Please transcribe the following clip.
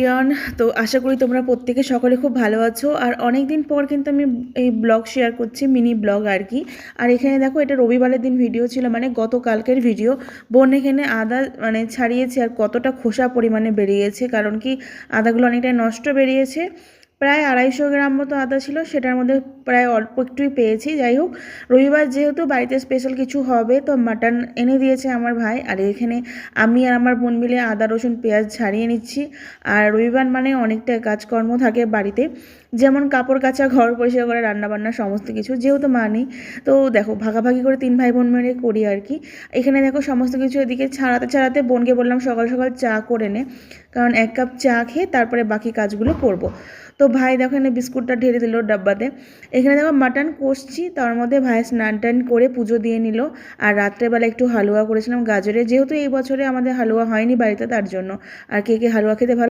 Everyone. তো আশা করি তোমরা প্রত্যেকে সকলে খুব ভালো আছো। আর অনেক দিন পর কিন্তু আমি এই ব্লগ শেয়ার করছি, মিনি ব্লগ আর কি। আর এখানে দেখো, এটা রবিবারের দিন ভিডিও ছিল, মানে গতকালকের ভিডিও। বোন এখানে আদা মানে ছাড়িয়েছে, আর কতটা খোসা পরিমাণে বেরিয়েছে, কারণ কি আদাগুলো অনেকটাই নষ্ট বেরিয়েছে। প্রায় 250 গ্রাম মতো আদা ছিল, সেটার মধ্যে প্রায় অল্প একটুই পেয়েছি। যাই হোক, রবিবার যেহেতু বাড়িতে স্পেশাল কিছু হবে, তো মাটন এনে দিয়েছে আমার ভাই। আর এখানে আমি আর আমার বোন মিলে আদা রসুন পেঁয়াজ ছাড়িয়ে নিচ্ছি। আর রবিবার মানে অনেকটা কাজকর্ম থাকে বাড়িতে, যেমন কাপড় কাচা, ঘর পরিষ্কার করে, রান্নাবান্না সমস্ত কিছু, যেহেতু মা নেই। তো দেখো, ভাগাভাগি করে 3 ভাই বোন মিলে করি আর কি। এখানে দেখো সমস্ত কিছু এদিকে ছাড়াতে ছাড়াতে বোনকে বললাম সকাল সকাল চা করে নে, কারণ 1 কাপ চা খেয়ে তারপরে বাকি কাজগুলো করব। তো ভাই দেখো এখানে বিস্কুটটা ঢেলে দিল ডাব্বাতে। এখানে দেখো মাটন কষছি, তার মধ্যে ভাই স্নান টান করে পুজো দিয়ে নিল। আর রাত্রেবেলা একটু হালুয়া করেছিলাম গাজরে, যেহেতু এই বছরে আমাদের হালুয়া হয়নি বাড়িতে, তার জন্য। আর কে কে হালুয়া খেতে ভালো